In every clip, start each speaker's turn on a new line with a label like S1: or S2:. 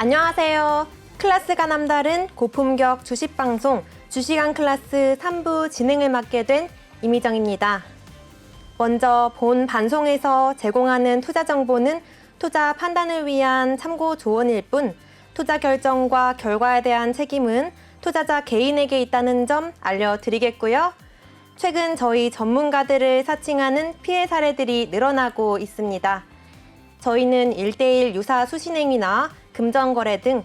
S1: 안녕하세요. 클래스가 남다른 고품격 주식방송 주식왕 클래스 3부 진행을 맡게 된 이미정입니다. 먼저 본 방송에서 제공하는 투자 정보는 투자 판단을 위한 참고 조언일 뿐 투자 결정과 결과에 대한 책임은 투자자 개인에게 있다는 점 알려드리겠고요. 최근 저희 전문가들을 사칭하는 피해 사례들이 늘어나고 있습니다. 저희는 1:1 유사 수신행위나 금전거래 등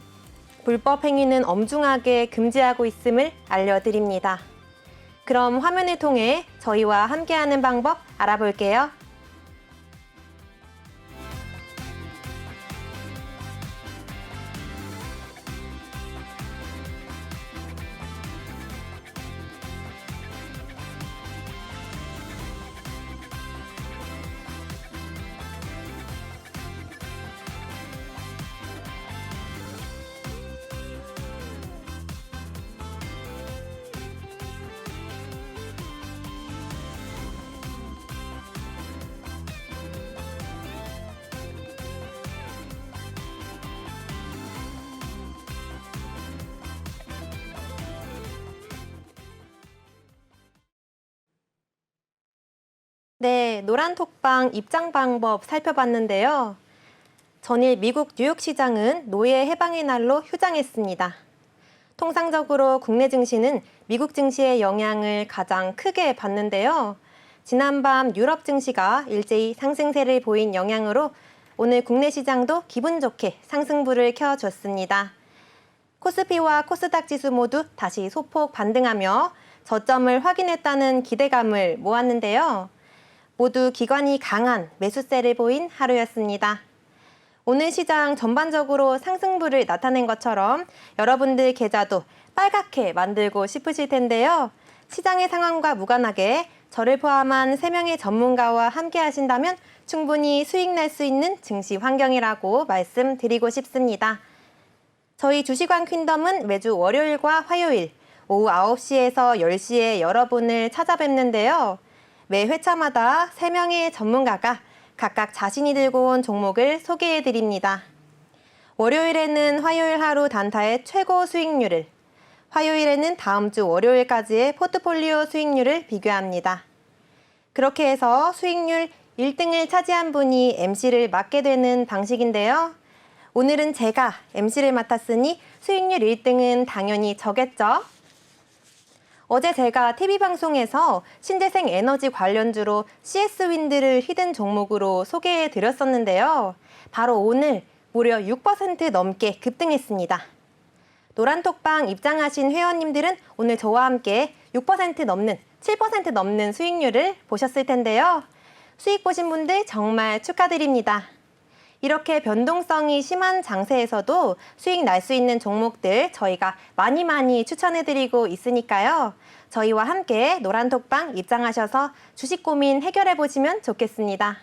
S1: 불법 행위는 엄중하게 금지하고 있음을 알려드립니다. 그럼 화면을 통해 저희와 함께하는 방법 알아볼게요. 네, 노란톡방 입장 방법 살펴봤는데요. 전일 미국 뉴욕 시장은 노예 해방의 날로 휴장했습니다. 통상적으로 국내 증시는 미국 증시의 영향을 가장 크게 받는데요. 지난밤 유럽 증시가 일제히 상승세를 보인 영향으로 오늘 국내 시장도 기분 좋게 상승불을 켜줬습니다. 코스피와 코스닥 지수 모두 다시 소폭 반등하며 저점을 확인했다는 기대감을 모았는데요. 모두 기관이 강한 매수세를 보인 하루였습니다. 오늘 시장 전반적으로 상승불을 나타낸 것처럼 여러분들 계좌도 빨갛게 만들고 싶으실 텐데요. 시장의 상황과 무관하게 저를 포함한 3명의 전문가와 함께 하신다면 충분히 수익 낼 수 있는 증시 환경이라고 말씀드리고 싶습니다. 저희 주식왕 퀸덤은 매주 월요일과 화요일 오후 9시에서 10시에 여러분을 찾아뵙는데요. 매 회차마다 3명의 전문가가 각각 자신이 들고 온 종목을 소개해드립니다. 월요일에는 화요일 하루 단타의 최고 수익률을, 화요일에는 다음 주 월요일까지의 포트폴리오 수익률을 비교합니다. 그렇게 해서 수익률 1등을 차지한 분이 MC를 맡게 되는 방식인데요. 오늘은 제가 MC를 맡았으니 수익률 1등은 당연히 저겠죠? 어제 제가 TV방송에서 신재생 에너지 관련주로 CS윈드를 히든 종목으로 소개해드렸었는데요. 바로 오늘 무려 6% 넘게 급등했습니다. 노란톡방 입장하신 회원님들은 오늘 저와 함께 6% 넘는, 7% 넘는 수익률을 보셨을 텐데요. 수익 보신 분들 정말 축하드립니다. 이렇게 변동성이 심한 장세에서도 수익 날 수 있는 종목들 저희가 많이 추천해드리고 있으니까요. 저희와 함께 노란톡방 입장하셔서 주식 고민 해결해보시면 좋겠습니다.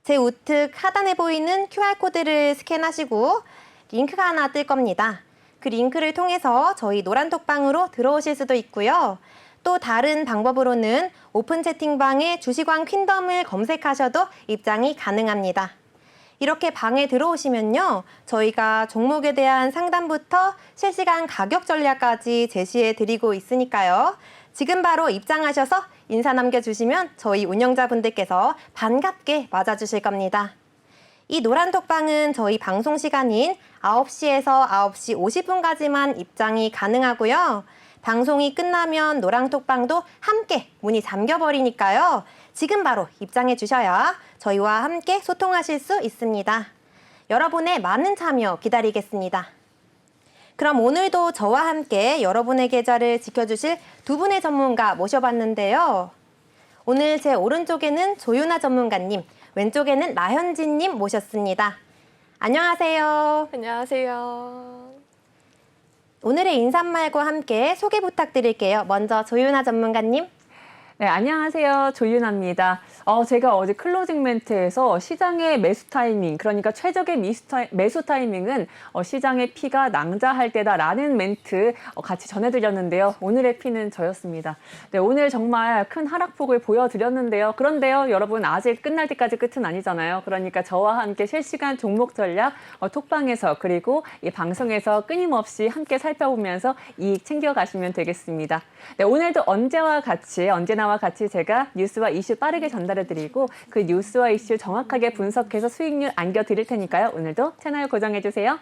S1: 제 우측 하단에 보이는 QR코드를 스캔하시고 링크가 하나 뜰 겁니다. 그 링크를 통해서 저희 노란톡방으로 들어오실 수도 있고요. 또 다른 방법으로는 오픈 채팅방에 주식왕 퀸덤을 검색하셔도 입장이 가능합니다. 이렇게 방에 들어오시면요. 저희가 종목에 대한 상담부터 실시간 가격 전략까지 제시해 드리고 있으니까요. 지금 바로 입장하셔서 인사 남겨주시면 저희 운영자분들께서 반갑게 맞아주실 겁니다. 이 노란톡방은 저희 방송 시간인 9시에서 9시 50분까지만 입장이 가능하고요. 방송이 끝나면 노란톡방도 함께 문이 잠겨버리니까요. 지금 바로 입장해 주셔야 저희와 함께 소통하실 수 있습니다. 여러분의 많은 참여 기다리겠습니다. 그럼 오늘도 저와 함께 여러분의 계좌를 지켜주실 두 분의 전문가 모셔봤는데요. 오늘 제 오른쪽에는 조윤아 전문가님, 왼쪽에는 나현진님 모셨습니다. 안녕하세요.
S2: 안녕하세요.
S1: 오늘의 인사말과 함께 소개 부탁드릴게요. 먼저 조윤아 전문가님.
S2: 네, 안녕하세요. 조윤아입니다. 제가 어제 클로징 멘트에서 시장의 매수 타이밍, 그러니까 최적의 매수 타이밍은 시장의 피가 낭자할 때다라는 멘트 같이 전해드렸는데요. 오늘의 피는 저였습니다. 네, 오늘 정말 큰 하락폭을 보여드렸는데요. 그런데요, 여러분 아직 끝날 때까지 끝은 아니잖아요. 그러니까 저와 함께 실시간 종목 전략 톡방에서 그리고 이 방송에서 끊임없이 함께 살펴보면서 이익 챙겨가시면 되겠습니다. 네, 오늘도 언제나와 같이 제가 뉴스와 이슈 빠르게 전달해드리고 그 뉴스와 이슈 정확하게 분석해서 수익률 안겨드릴 테니까요. 오늘도 채널 고정해주세요.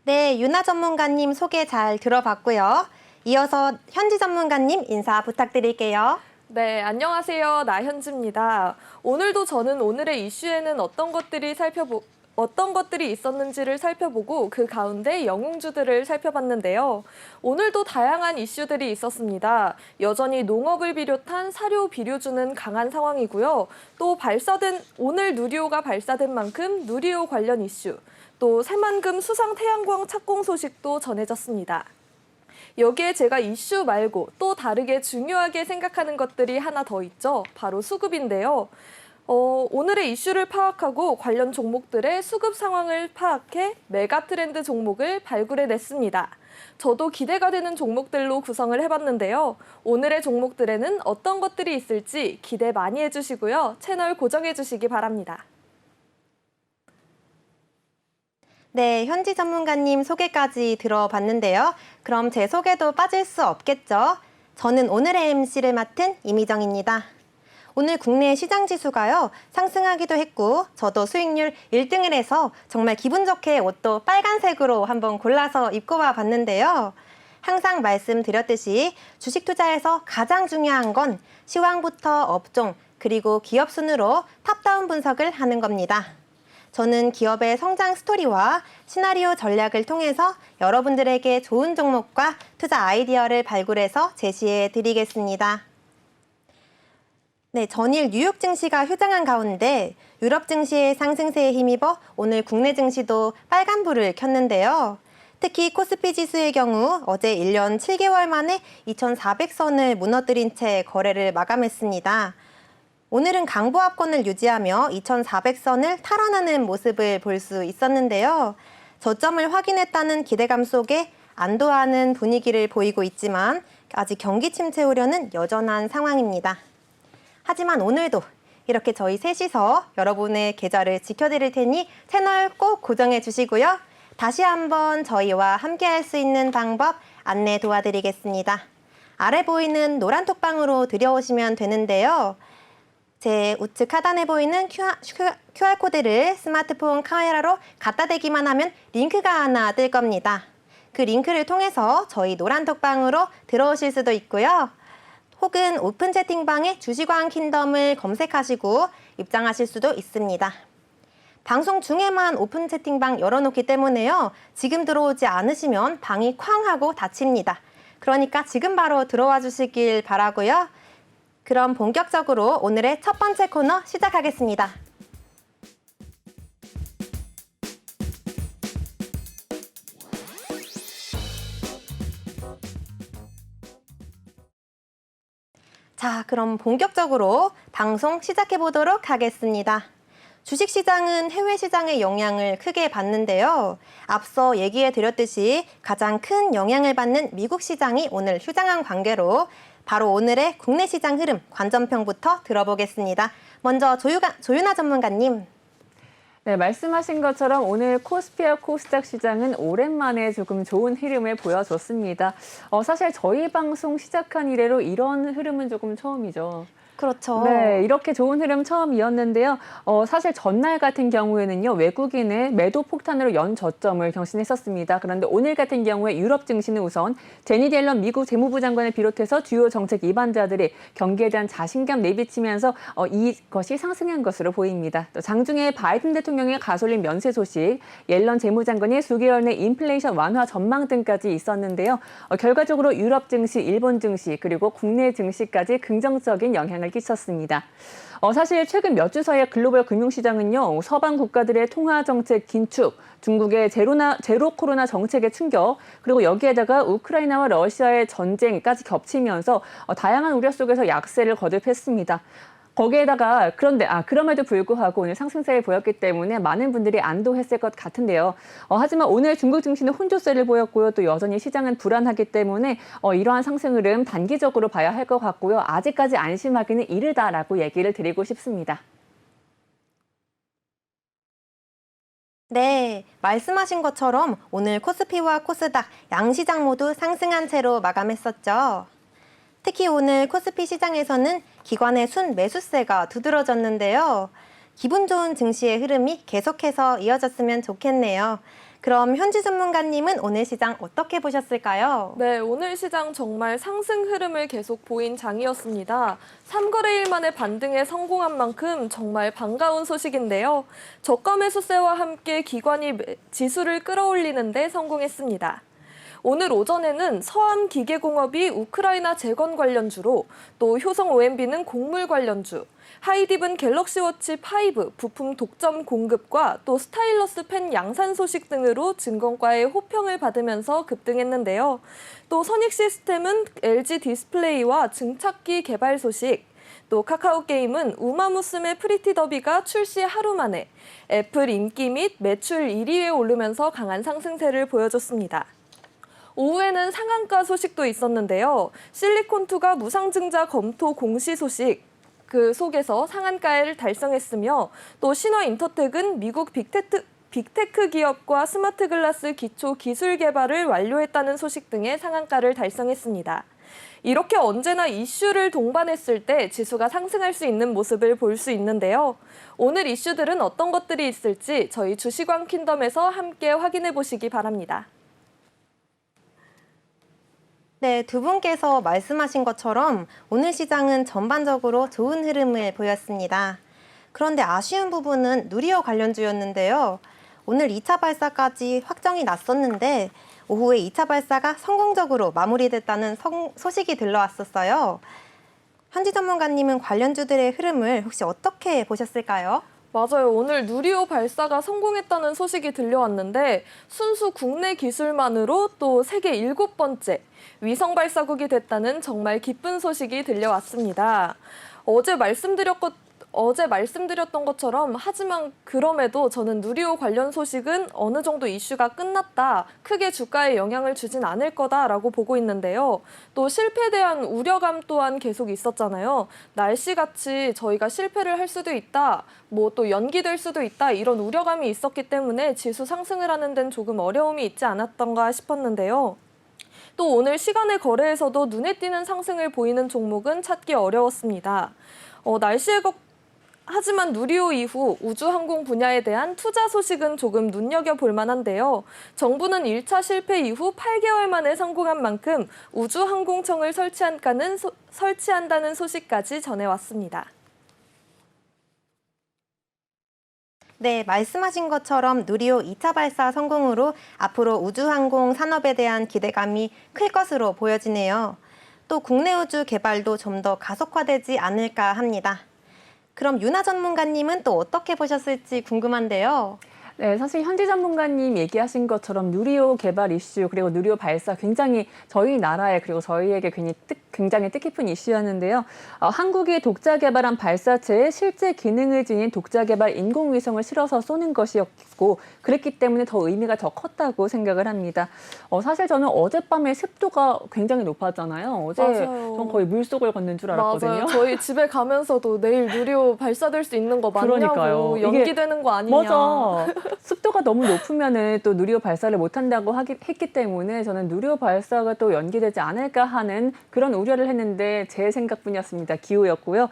S1: 네, 윤아 전문가님 소개 잘 들어봤고요. 이어서 현지 전문가님 인사 부탁드릴게요.
S3: 네, 안녕하세요. 나현지입니다. 오늘도 저는 오늘의 이슈에는 어떤 것들이 있었는지를 살펴보고 그 가운데 영웅주들을 살펴봤는데요. 오늘도 다양한 이슈들이 있었습니다. 여전히 농업을 비롯한 사료, 비료주는 강한 상황이고요. 또 오늘 누리호가 발사된 만큼 누리호 관련 이슈, 또 새만금 수상 태양광 착공 소식도 전해졌습니다. 여기에 제가 이슈 말고 또 다르게 중요하게 생각하는 것들이 하나 더 있죠. 바로 수급인데요. 오늘의 이슈를 파악하고 관련 종목들의 수급 상황을 파악해 메가 트렌드 종목을 발굴해냈습니다. 저도 기대가 되는 종목들로 구성을 해봤는데요. 오늘의 종목들에는 어떤 것들이 있을지 기대 많이 해주시고요. 채널 고정해주시기 바랍니다.
S1: 네, 현지 전문가님 소개까지 들어봤는데요. 그럼 제 소개도 빠질 수 없겠죠. 저는 오늘의 MC를 맡은 이미정입니다. 오늘 국내 시장 지수가요, 상승하기도 했고 저도 수익률 1등을 해서 정말 기분 좋게 옷도 빨간색으로 한번 골라서 입고 와 봤는데요. 항상 말씀드렸듯이 주식 투자에서 가장 중요한 건 시황부터 업종 그리고 기업 순으로 탑다운 분석을 하는 겁니다. 저는 기업의 성장 스토리와 시나리오 전략을 통해서 여러분들에게 좋은 종목과 투자 아이디어를 발굴해서 제시해 드리겠습니다. 네, 전일 뉴욕 증시가 휴장한 가운데 유럽 증시의 상승세에 힘입어 오늘 국내 증시도 빨간불을 켰는데요. 특히 코스피 지수의 경우 어제 1년 7개월 만에 2,400선을 무너뜨린 채 거래를 마감했습니다. 오늘은 강보합권을 유지하며 2,400선을 탈환하는 모습을 볼 수 있었는데요. 저점을 확인했다는 기대감 속에 안도하는 분위기를 보이고 있지만 아직 경기 침체 우려는 여전한 상황입니다. 하지만 오늘도 이렇게 저희 셋이서 여러분의 계좌를 지켜드릴 테니 채널 꼭 고정해 주시고요. 다시 한번 저희와 함께할 수 있는 방법 안내 도와드리겠습니다. 아래 보이는 노란 톡방으로 들여오시면 되는데요. 제 우측 하단에 보이는 QR코드를 스마트폰 카메라로 갖다 대기만 하면 링크가 하나 뜰 겁니다. 그 링크를 통해서 저희 노란 톡방으로 들어오실 수도 있고요. 혹은 오픈 채팅방에 주식왕 킹덤을 검색하시고 입장하실 수도 있습니다. 방송 중에만 오픈 채팅방 열어놓기 때문에요. 지금 들어오지 않으시면 방이 쾅 하고 닫힙니다. 그러니까 지금 바로 들어와 주시길 바라고요. 그럼 본격적으로 오늘의 첫 번째 코너 시작하겠습니다. 자, 그럼 본격적으로 방송 시작해 보도록 하겠습니다. 주식시장은 해외 시장의 영향을 크게 받는데요. 앞서 얘기해 드렸듯이 가장 큰 영향을 받는 미국 시장이 오늘 휴장한 관계로 바로 오늘의 국내 시장 흐름 관전평부터 들어보겠습니다. 먼저 조윤아 전문가님.
S2: 네, 말씀하신 것처럼 오늘 코스피와 코스닥 시장은 오랜만에 조금 좋은 흐름을 보여줬습니다. 사실 저희 방송 시작한 이래로 이런 흐름은 조금 처음이죠.
S1: 그렇죠.
S2: 네, 이렇게 좋은 흐름 처음이었는데요. 사실 전날 같은 경우에는요, 외국인의 매도 폭탄으로 연 저점을 경신했었습니다. 그런데 오늘 같은 경우에 유럽 증시는 우선 제니 옐런 미국 재무부 장관을 비롯해서 주요 정책 입안자들이 경기에 대한 자신감 내비치면서 이것이 상승한 것으로 보입니다. 또 장중에 바이든 대통령 대통령의 가솔린 면세 소식, 옐런 재무장관의 수개월 내 인플레이션 완화 전망 등까지 있었는데요. 결과적으로 유럽 증시, 일본 증시, 그리고 국내 증시까지 긍정적인 영향을 끼쳤습니다. 사실 최근 몇 주 사이에 글로벌 금융시장은요, 서방 국가들의 통화 정책 긴축, 중국의 제로 코로나 정책의 충격, 그리고 여기에다가 우크라이나와 러시아의 전쟁까지 겹치면서 다양한 우려 속에서 약세를 거듭했습니다. 거기에다가 그럼에도 불구하고 오늘 상승세를 보였기 때문에 많은 분들이 안도했을 것 같은데요. 하지만 오늘 중국 증시는 혼조세를 보였고요. 또 여전히 시장은 불안하기 때문에 이러한 상승 흐름 단기적으로 봐야 할 것 같고요. 아직까지 안심하기는 이르다라고 얘기를 드리고 싶습니다.
S1: 네, 말씀하신 것처럼 오늘 코스피와 코스닥 양시장 모두 상승한 채로 마감했었죠. 특히 오늘 코스피 시장에서는 기관의 순 매수세가 두드러졌는데요. 기분 좋은 증시의 흐름이 계속해서 이어졌으면 좋겠네요. 그럼 현지 전문가님은 오늘 시장 어떻게 보셨을까요?
S3: 네, 오늘 시장 정말 상승 흐름을 계속 보인 장이었습니다. 3거래일 만에 반등에 성공한 만큼 정말 반가운 소식인데요. 저가 매수세와 함께 기관이 지수를 끌어올리는 데 성공했습니다. 오늘 오전에는 서암기계공업이 우크라이나 재건 관련주로, 또 효성 OMB는 곡물 관련주, 하이딥은 갤럭시워치 5 부품 독점 공급과 또 스타일러스 펜 양산 소식 등으로 증권가의 호평을 받으면서 급등했는데요. 또 선익시스템은 LG 디스플레이와 증착기 개발 소식, 또 카카오게임은 우마무스메 프리티 더비가 출시 하루 만에 애플 인기 및 매출 1위에 오르면서 강한 상승세를 보여줬습니다. 오후에는 상한가 소식도 있었는데요. 실리콘투가 무상증자 검토 공시 소식, 그 속에서 상한가를 달성했으며, 또 신화인터텍은 미국 빅테크 기업과 스마트 글라스 기초 기술 개발을 완료했다는 소식 등의 상한가를 달성했습니다. 이렇게 언제나 이슈를 동반했을 때 지수가 상승할 수 있는 모습을 볼 수 있는데요. 오늘 이슈들은 어떤 것들이 있을지 저희 주식왕 퀸덤에서 함께 확인해 보시기 바랍니다.
S1: 네, 두 분께서 말씀하신 것처럼 오늘 시장은 전반적으로 좋은 흐름을 보였습니다. 그런데 아쉬운 부분은 누리호 관련주였는데요. 오늘 2차 발사까지 확정이 났었는데 오후에 2차 발사가 성공적으로 마무리됐다는 소식이 들러왔었어요. 현지 전문가님은 관련주들의 흐름을 혹시 어떻게 보셨을까요?
S3: 맞아요. 오늘 누리호 발사가 성공했다는 소식이 들려왔는데 순수 국내 기술만으로 또 세계 7번째 위성 발사국이 됐다는 정말 기쁜 소식이 들려왔습니다. 어제 말씀드렸던 것처럼 하지만 그럼에도 저는 누리호 관련 소식은 어느 정도 이슈가 끝났다, 크게 주가에 영향을 주진 않을 거다라고 보고 있는데요. 또 실패에 대한 우려감 또한 계속 있었잖아요. 날씨같이 저희가 실패를 할 수도 있다, 뭐 또 연기될 수도 있다, 이런 우려감이 있었기 때문에 지수 상승을 하는 데는 조금 어려움이 있지 않았던가 싶었는데요. 또 오늘 시간의 거래에서도 눈에 띄는 상승을 보이는 종목은 찾기 어려웠습니다. 하지만 누리호 이후 우주항공 분야에 대한 투자 소식은 조금 눈여겨볼 만한데요. 정부는 1차 실패 이후 8개월 만에 성공한 만큼 우주항공청을 설치한다는 소식까지 전해왔습니다.
S1: 네, 말씀하신 것처럼 누리호 2차 발사 성공으로 앞으로 우주항공 산업에 대한 기대감이 클 것으로 보여지네요. 또 국내 우주 개발도 좀 더 가속화되지 않을까 합니다. 그럼 윤아 전문가님은 또 어떻게 보셨을지 궁금한데요.
S2: 네, 사실 현지 전문가님 얘기하신 것처럼 누리호 개발 이슈 그리고 누리호 발사 굉장히 저희 나라에 그리고 저희에게 굉장히 뜻깊은 이슈였는데요. 한국이 독자 개발한 발사체에 실제 기능을 지닌 독자 개발 인공위성을 실어서 쏘는 것이었고 그랬기 때문에 더 의미가 더 컸다고 생각을 합니다. 사실 저는 어젯밤에 습도가 굉장히 높았잖아요. 어제
S3: 맞아요.
S2: 전 거의 물속을 걷는 줄 알았거든요.
S3: 맞아요. 저희 집에 가면서도 내일 누리호 발사될 수 있는 거 맞냐고,
S2: 그러니까요.
S3: 연기되는 거 아니냐.
S2: 맞아. 습도가 너무 높으면은 또 누리호 발사를 못한다고 했기 때문에 저는 누리호 발사가 또 연기되지 않을까 하는 그런 우려를 했는데 제 생각뿐이었습니다. 기우였고요.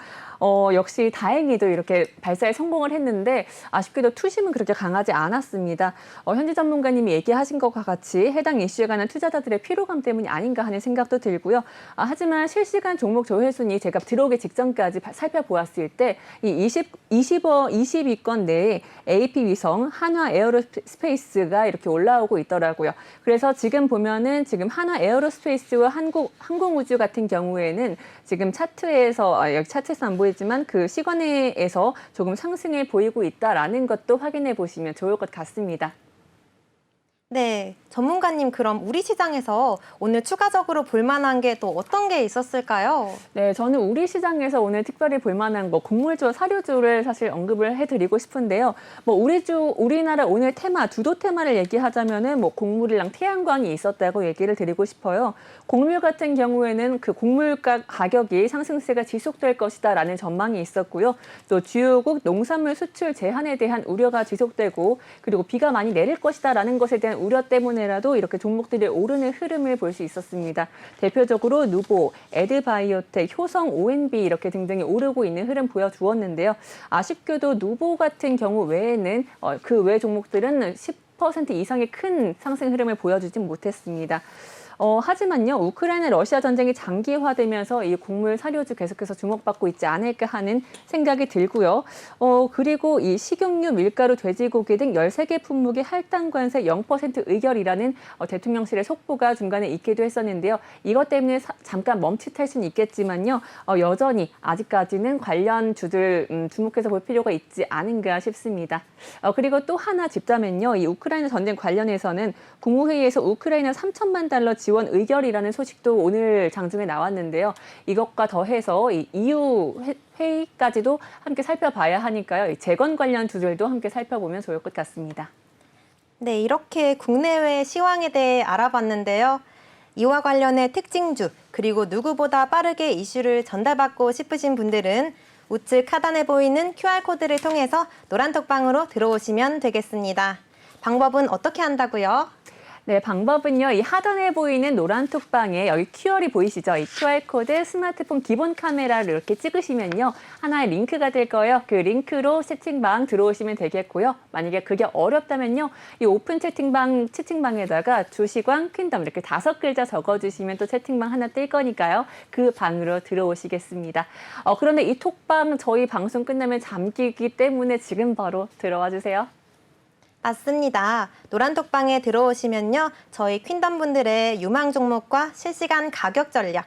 S2: 역시 다행히도 이렇게 발사에 성공을 했는데 아쉽게도 투심은 그렇게 강하지 않았습니다. 현지 전문가님이 얘기하신 것과 같이 해당 이슈에 관한 투자자들의 피로감 때문이 아닌가 하는 생각도 들고요. 하지만 실시간 종목 조회순위 제가 들어오기 직전까지 살펴보았을 때 이 20위권 내에 AP 위성, 한화 에어로스페이스가 이렇게 올라오고 있더라고요. 그래서 지금 보면은 지금 한화 에어로스페이스와 항공우주 같은 경우에는 지금 차트에서 여기 차트에서 안 보이지만 그 시간에서 조금 상승을 보이고 있다라는 것도 확인해 보시면 좋을 것 같습니다.
S1: 네, 전문가님 그럼 우리 시장에서 오늘 추가적으로 볼만한 게 또 어떤 게 있었을까요?
S2: 네, 저는 우리 시장에서 오늘 특별히 볼만한 거 곡물주와 사료주를 사실 언급을 해드리고 싶은데요. 우리나라 오늘 테마, 주도 테마를 얘기하자면은 곡물이랑 태양광이 있었다고 얘기를 드리고 싶어요. 곡물 같은 경우에는 그 곡물 가격이 상승세가 지속될 것이다라는 전망이 있었고요. 또 주요국 농산물 수출 제한에 대한 우려가 지속되고 그리고 비가 많이 내릴 것이다라는 것에 대한 우려 때문에라도 이렇게 종목들이 오르는 흐름을 볼 수 있었습니다. 대표적으로 누보, 에드바이오텍, 효성, ONB 이렇게 등등이 오르고 있는 흐름 보여주었는데요. 아쉽게도 누보 같은 경우 외에는 그 외 종목들은 10% 이상의 큰 상승 흐름을 보여주진 못했습니다. 하지만요, 우크라이나 러시아 전쟁이 장기화되면서 이 곡물 사료주 계속해서 주목받고 있지 않을까 하는 생각이 들고요. 그리고 이 식용유, 밀가루, 돼지고기 등 13개 품목의 할당 관세 0% 의결이라는 대통령실의 속보가 중간에 있기도 했었는데요. 이것 때문에 잠깐 멈칫할 수는 있겠지만요, 여전히 아직까지는 관련 주들 주목해서 볼 필요가 있지 않은가 싶습니다. 그리고 또 하나 짚자면요, 이 우크라이나 전쟁 관련해서는 국무회의에서 우크라이나 3천만 달러 지원 의결이라는 소식도 오늘 장중에 나왔는데요. 이것과 더해서 이 EU 회의까지도 함께 살펴봐야 하니까요. 이 재건 관련 주들도 함께 살펴보면 좋을 것 같습니다.
S1: 네, 이렇게 국내외 시황에 대해 알아봤는데요. 이와 관련해 특징주, 그리고 누구보다 빠르게 이슈를 전달받고 싶으신 분들은 우측 하단에 보이는 QR코드를 통해서 노란톡방으로 들어오시면 되겠습니다. 방법은 어떻게 한다고요?
S2: 네, 방법은요. 이 하단에 보이는 노란 톡방에 여기 QR이 보이시죠? 이 QR코드 스마트폰 기본 카메라를 이렇게 찍으시면요. 하나의 링크가 될 거예요. 그 링크로 채팅방 들어오시면 되겠고요. 만약에 그게 어렵다면요. 이 오픈 채팅방에다가 주시광 퀸덤 이렇게 5글자 적어주시면 또 채팅방 하나 뜰 거니까요. 그 방으로 들어오시겠습니다. 그런데 이 톡방 저희 방송 끝나면 잠기기 때문에 지금 바로 들어와 주세요.
S1: 맞습니다. 노란톡방에 들어오시면요. 저희 퀸덤분들의 유망 종목과 실시간 가격 전략,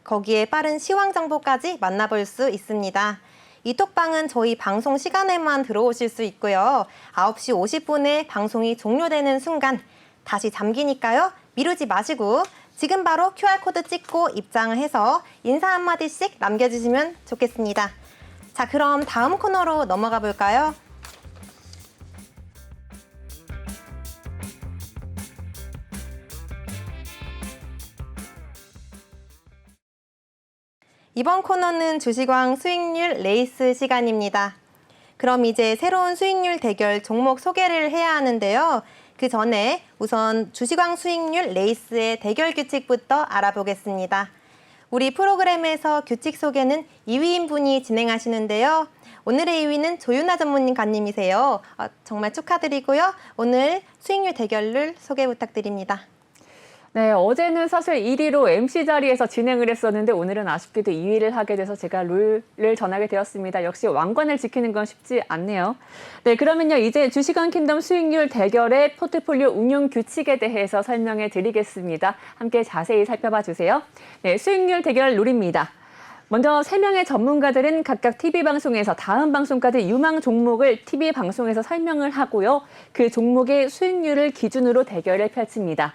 S1: 거기에 빠른 시황 정보까지 만나볼 수 있습니다. 이 톡방은 저희 방송 시간에만 들어오실 수 있고요. 9시 50분에 방송이 종료되는 순간 다시 잠기니까요. 미루지 마시고 지금 바로 QR코드 찍고 입장을 해서 인사 한마디씩 남겨주시면 좋겠습니다. 자, 그럼 다음 코너로 넘어가 볼까요? 이번 코너는 주시광 수익률 레이스 시간입니다. 그럼 이제 새로운 수익률 대결 종목 소개를 해야 하는데요. 그 전에 우선 주시광 수익률 레이스의 대결 규칙부터 알아보겠습니다. 우리 프로그램에서 규칙 소개는 2위인 분이 진행하시는데요. 오늘의 2위는 조윤아 전문가님이세요. 정말 축하드리고요. 오늘 수익률 대결을 소개 부탁드립니다.
S2: 네, 어제는 사실 1위로 MC 자리에서 진행을 했었는데 오늘은 아쉽게도 2위를 하게 돼서 제가 룰을 전하게 되었습니다. 역시 왕관을 지키는 건 쉽지 않네요. 네, 그러면요. 이제 주시광 킹덤 수익률 대결의 포트폴리오 운용 규칙에 대해서 설명해 드리겠습니다. 함께 자세히 살펴봐 주세요. 네, 수익률 대결 룰입니다. 먼저 3명의 전문가들은 각각 TV방송에서 다음 방송까지 유망 종목을 TV방송에서 설명을 하고요. 그 종목의 수익률을 기준으로 대결을 펼칩니다.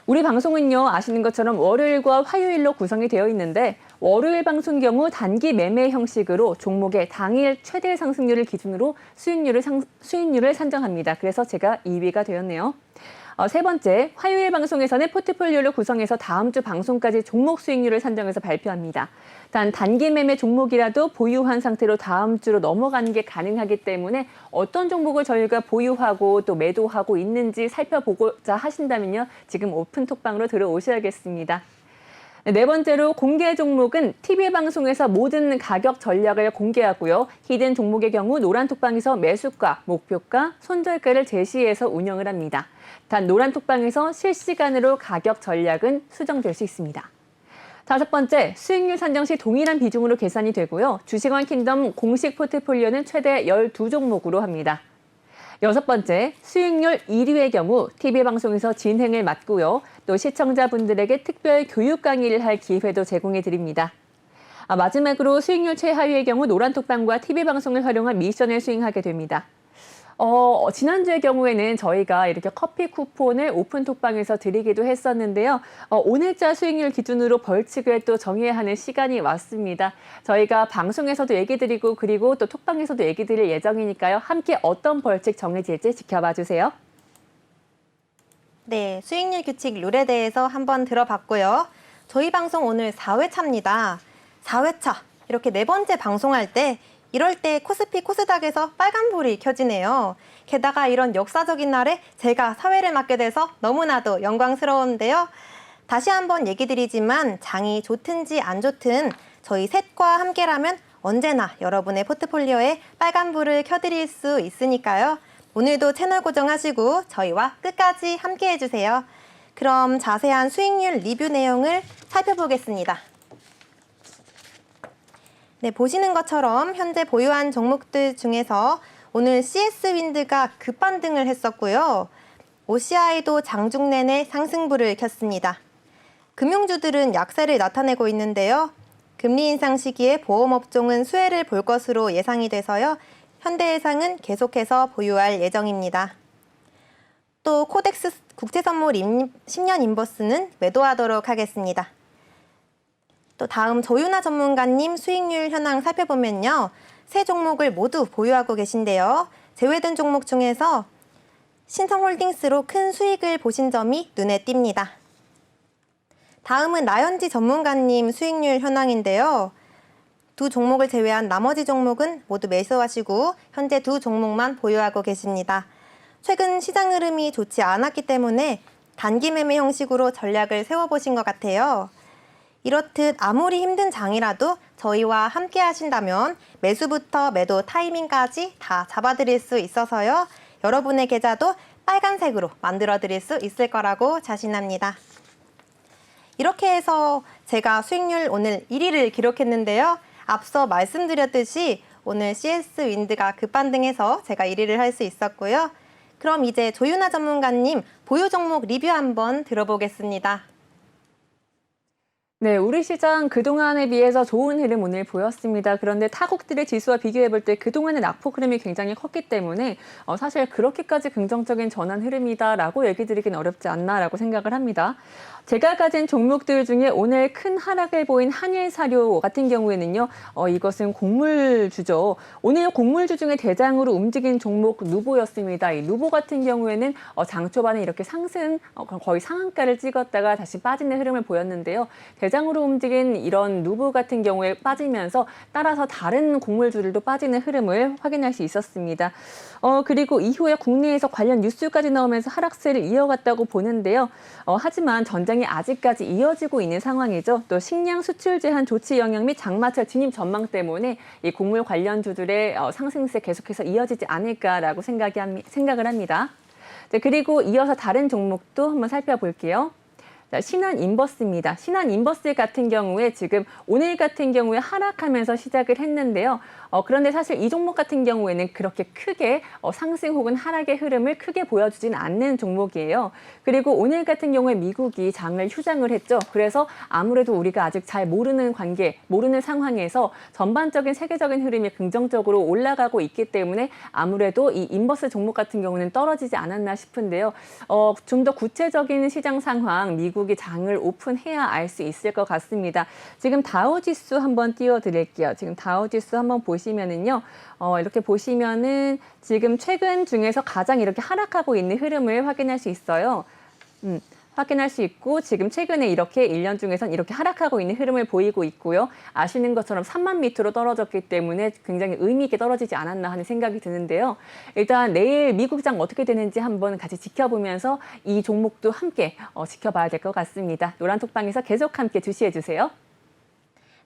S2: 우리 방송은요, 아시는 것처럼 월요일과 화요일로 구성이 되어 있는데 월요일 방송 경우 단기 매매 형식으로 종목의 당일 최대 상승률을 기준으로 수익률을 산정합니다. 그래서 제가 2위가 되었네요. 세 번째, 화요일 방송에서는 포트폴리오를 구성해서 다음 주 방송까지 종목 수익률을 산정해서 발표합니다. 단 단기 매매 종목이라도 보유한 상태로 다음 주로 넘어가는 게 가능하기 때문에 어떤 종목을 저희가 보유하고 또 매도하고 있는지 살펴보고자 하신다면요. 지금 오픈 톡방으로 들어오셔야겠습니다. 네 번째로 공개 종목은 TV 방송에서 모든 가격 전략을 공개하고요. 히든 종목의 경우 노란톡방에서 매수가, 목표가, 손절가를 제시해서 운영을 합니다. 단 노란톡방에서 실시간으로 가격 전략은 수정될 수 있습니다. 다섯 번째, 수익률 산정 시 동일한 비중으로 계산이 되고요. 주식원 킹덤 공식 포트폴리오는 최대 12종목으로 합니다. 여섯 번째, 수익률 1위의 경우 TV방송에서 진행을 맡고요. 또 시청자분들에게 특별 교육 강의를 할 기회도 제공해 드립니다. 마지막으로 수익률 최하위의 경우 노란톡방과 TV방송을 활용한 미션을 수행하게 됩니다. 지난주의 경우에는 저희가 이렇게 커피 쿠폰을 오픈톡방에서 드리기도 했었는데요. 오늘자 수익률 기준으로 벌칙을 또 정해야 하는 시간이 왔습니다. 저희가 방송에서도 얘기 드리고 그리고 또 톡방에서도 얘기 드릴 예정이니까요. 함께 어떤 벌칙 정해질지 지켜봐 주세요.
S1: 네, 수익률 규칙 룰에 대해서 한번 들어봤고요. 저희 방송 오늘 4회차입니다. 4회차, 이렇게 네 번째 방송할 때 이럴 때 코스피 코스닥에서 빨간불이 켜지네요. 게다가 이런 역사적인 날에 제가 사회를 맡게 돼서 너무나도 영광스러운데요. 다시 한번 얘기 드리지만 장이 좋든지 안 좋든 저희 셋과 함께라면 언제나 여러분의 포트폴리오에 빨간불을 켜드릴 수 있으니까요. 오늘도 채널 고정하시고 저희와 끝까지 함께 해주세요. 그럼 자세한 수익률 리뷰 내용을 살펴보겠습니다. 네, 보시는 것처럼 현재 보유한 종목들 중에서 오늘 CS윈드가 급반등을 했었고요. OCI도 장중 내내 상승불을 켰습니다. 금융주들은 약세를 나타내고 있는데요. 금리 인상 시기에 보험업종은 수혜를 볼 것으로 예상이 돼서요. 현대해상은 계속해서 보유할 예정입니다. 또 코덱스 국제선물 10년 인버스는 매도하도록 하겠습니다. 또 다음 조윤아 전문가님 수익률 현황 살펴보면요. 세 종목을 모두 보유하고 계신데요. 제외된 종목 중에서 신성홀딩스로 큰 수익을 보신 점이 눈에 띕니다. 다음은 나연지 전문가님 수익률 현황인데요. 두 종목을 제외한 나머지 종목은 모두 매수하시고 현재 두 종목만 보유하고 계십니다. 최근 시장 흐름이 좋지 않았기 때문에 단기 매매 형식으로 전략을 세워보신 것 같아요. 이렇듯 아무리 힘든 장이라도 저희와 함께 하신다면 매수부터 매도 타이밍까지 다 잡아드릴 수 있어서요. 여러분의 계좌도 빨간색으로 만들어드릴 수 있을 거라고 자신합니다. 이렇게 해서 제가 수익률 오늘 1위를 기록했는데요. 앞서 말씀드렸듯이 오늘 CS윈드가 급반등해서 제가 1위를 할 수 있었고요. 그럼 이제 조윤아 전문가님 보유 종목 리뷰 한번 들어보겠습니다.
S2: 네, 우리 시장 그동안에 비해서 좋은 흐름 오늘 보였습니다. 그런데 타국들의 지수와 비교해 볼 때 그동안의 낙폭 흐름이 굉장히 컸기 때문에 사실 그렇게까지 긍정적인 전환 흐름이다라고 얘기 드리긴 어렵지 않나라고 생각을 합니다. 제가 가진 종목들 중에 오늘 큰 하락을 보인 한일사료 같은 경우에는요. 이것은 곡물주죠. 오늘 곡물주 중에 대장으로 움직인 종목 누보였습니다. 이 누보 같은 경우에는 장 초반에 이렇게 상승, 거의 상한가를 찍었다가 다시 빠지는 흐름을 보였는데요. 대장으로 움직인 이런 누보 같은 경우에 빠지면서 따라서 다른 곡물주들도 빠지는 흐름을 확인할 수 있었습니다. 그리고 이후에 국내에서 관련 뉴스까지 나오면서 하락세를 이어갔다고 보는데요. 하지만 전쟁이 아직까지 이어지고 있는 상황이죠. 또 식량 수출 제한 조치 영향 및 장마철 진입 전망 때문에 이 곡물 관련주들의 상승세 계속해서 이어지지 않을까라고 생각을 합니다. 네, 그리고 이어서 다른 종목도 한번 살펴볼게요. 신한인버스입니다. 신한인버스 같은 경우에 지금 오늘 같은 경우에 하락하면서 시작을 했는데요. 그런데 사실 이 종목 같은 경우에는 그렇게 크게 상승 혹은 하락의 흐름을 크게 보여주진 않는 종목이에요. 그리고 오늘 같은 경우에 미국이 장을 휴장을 했죠. 그래서 아무래도 우리가 아직 잘 모르는 상황에서 전반적인 세계적인 흐름이 긍정적으로 올라가고 있기 때문에 아무래도 이 인버스 종목 같은 경우는 떨어지지 않았나 싶은데요. 좀 더 구체적인 시장 상황, 미국 미국이 장을 오픈해야 알 수 있을 것 같습니다. 지금 다우지수 한번 띄워드릴게요. 지금 다우지수 한번 보시면은요. 이렇게 보시면은 지금 최근 중에서 가장 이렇게 하락하고 있는 흐름을 확인할 수 있어요. 확인할 수 있고 지금 최근에 이렇게 1년 중에선 이렇게 하락하고 있는 흐름을 보이고 있고요. 아시는 것처럼 3만 밑으로 떨어졌기 때문에 굉장히 의미 있게 떨어지지 않았나 하는 생각이 드는데요. 일단 내일 미국장 어떻게 되는지 한번 같이 지켜보면서 이 종목도 함께 지켜봐야 될 것 같습니다. 노란톡방에서 계속 함께 주시해 주세요.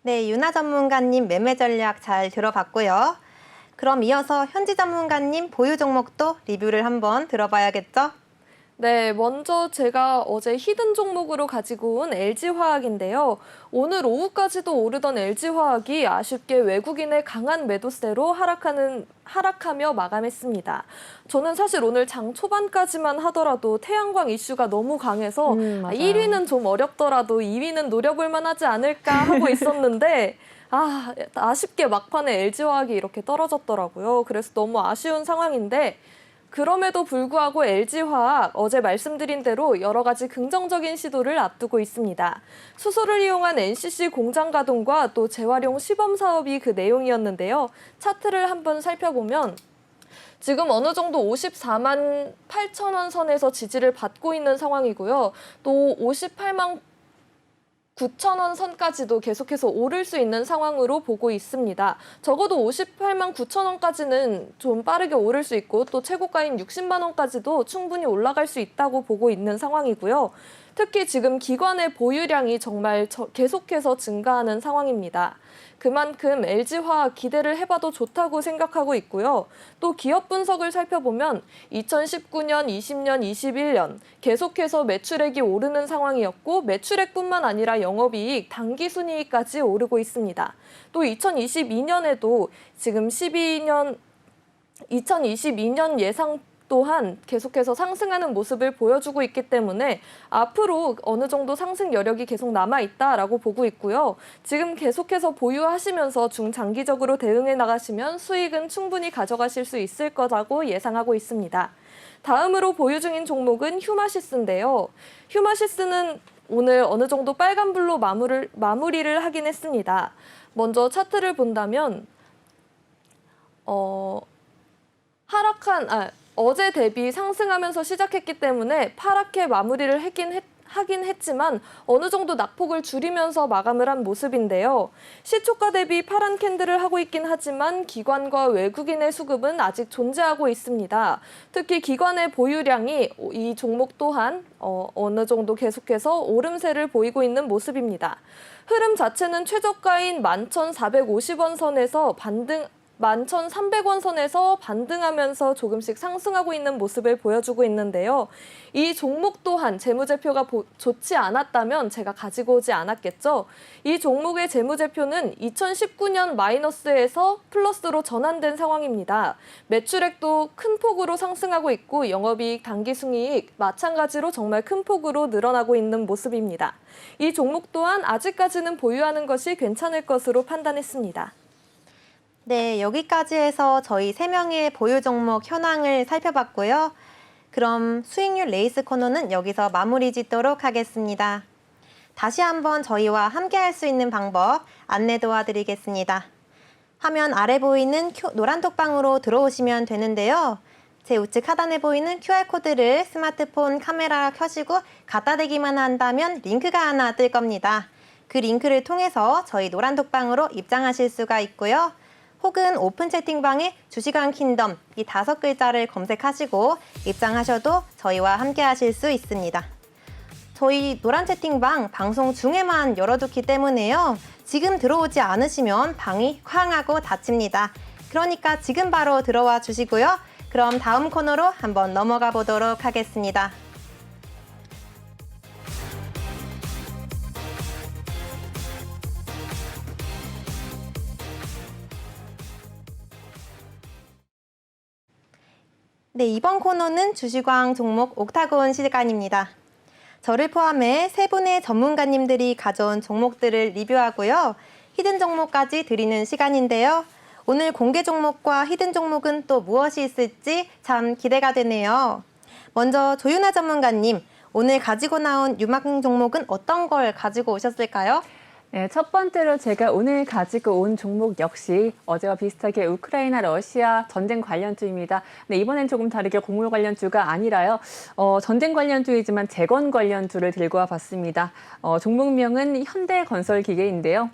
S1: 네, 윤아 전문가님 매매 전략 잘 들어봤고요. 그럼 이어서 현지 전문가님 보유 종목도 리뷰를 한번 들어봐야겠죠?
S3: 네, 먼저 제가 어제 히든 종목으로 가지고 온 LG화학인데요. 오늘 오후까지도 오르던 LG화학이 아쉽게 외국인의 강한 매도세로 하락하며 마감했습니다. 저는 사실 오늘 장 초반까지만 하더라도 태양광 이슈가 너무 강해서
S2: 맞아요.
S3: 1위는 좀 어렵더라도 2위는 노려볼 만하지 않을까 하고 있었는데 아쉽게 막판에 LG화학이 이렇게 떨어졌더라고요. 그래서 너무 아쉬운 상황인데 그럼에도 불구하고 LG화학 어제 말씀드린 대로 여러 가지 긍정적인 시도를 앞두고 있습니다. 수소를 이용한 NCC 공장 가동과 또 재활용 시범 사업이 그 내용이었는데요. 차트를 한번 살펴보면 지금 어느 정도 54만 8천 원 선에서 지지를 받고 있는 상황이고요. 또 58만 9천 원 선까지도 계속해서 오를 수 있는 상황으로 보고 있습니다. 적어도 58만 9천 원까지는 좀 빠르게 오를 수 있고 또 최고가인 60만 원까지도 충분히 올라갈 수 있다고 보고 있는 상황이고요. 특히 지금 기관의 보유량이 정말 계속해서 증가하는 상황입니다. 그만큼 LG화학 기대를 해봐도 좋다고 생각하고 있고요. 또 기업 분석을 살펴보면 2019년, 20년, 21년 계속해서 매출액이 오르는 상황이었고 매출액뿐만 아니라 영업이익, 당기순이익까지 오르고 있습니다. 또 2022년에도 지금 2022년 예상 또한 계속해서 상승하는 모습을 보여주고 있기 때문에 앞으로 어느 정도 상승 여력이 계속 남아있다라고 보고 있고요. 지금 계속해서 보유하시면서 중장기적으로 대응해 나가시면 수익은 충분히 가져가실 수 있을 거라고 예상하고 있습니다. 다음으로 보유 중인 종목은 휴마시스인데요. 휴마시스는 오늘 어느 정도 빨간불로 마무리를 하긴 했습니다. 먼저 차트를 본다면 어제 대비 상승하면서 시작했기 때문에 파랗게 마무리를 하긴 했지만 어느 정도 낙폭을 줄이면서 마감을 한 모습인데요. 시초가 대비 파란 캔들을 하고 있긴 하지만 기관과 외국인의 수급은 아직 존재하고 있습니다. 특히 기관의 보유량이 이 종목 또한 어느 정도 계속해서 오름세를 보이고 있는 모습입니다. 흐름 자체는 최저가인 11,450원 선에서 11,300원 선에서 반등하면서 조금씩 상승하고 있는 모습을 보여주고 있는데요. 이 종목 또한 재무제표가 좋지 않았다면 제가 가지고 오지 않았겠죠. 이 종목의 재무제표는 2019년 마이너스에서 플러스로 전환된 상황입니다. 매출액도 큰 폭으로 상승하고 있고 영업이익, 당기순이익 마찬가지로 정말 큰 폭으로 늘어나고 있는 모습입니다. 이 종목 또한 아직까지는 보유하는 것이 괜찮을 것으로 판단했습니다.
S1: 네, 여기까지 해서 저희 3명의 보유 종목 현황을 살펴봤고요. 그럼 수익률 레이스 코너는 여기서 마무리 짓도록 하겠습니다. 다시 한번 저희와 함께 할 수 있는 방법 안내 도와드리겠습니다. 화면 아래 보이는 노란톡방으로 들어오시면 되는데요. 제 우측 하단에 보이는 QR코드를 스마트폰 카메라 켜시고 갖다 대기만 한다면 링크가 하나 뜰 겁니다. 그 링크를 통해서 저희 노란톡방으로 입장하실 수가 있고요. 혹은 오픈 채팅방에 주식왕 킹덤 이 5글자를 검색하시고 입장하셔도 저희와 함께 하실 수 있습니다. 저희 노란 채팅방 방송 중에만 열어두기 때문에요. 지금 들어오지 않으시면 방이 쾅하고 닫힙니다. 그러니까 지금 바로 들어와 주시고요. 그럼 다음 코너로 한번 넘어가 보도록 하겠습니다. 네, 이번 코너는 주식왕 종목 옥타곤 시간입니다. 저를 포함해 3분의 전문가님들이 가져온 종목들을 리뷰하고요. 히든 종목까지 드리는 시간인데요. 오늘 공개 종목과 히든 종목은 또 무엇이 있을지 참 기대가 되네요. 먼저 조윤아 전문가님, 오늘 가지고 나온 유망 종목은 어떤 걸 가지고 오셨을까요?
S2: 네, 첫 번째로 제가 오늘 가지고 온 종목 역시 어제와 비슷하게 우크라이나 러시아 전쟁 관련주입니다. 네, 이번엔 조금 다르게 곡물 관련주가 아니라요. 전쟁 관련주이지만 재건 관련주를 들고 와봤습니다. 종목명은 현대건설기계인데요.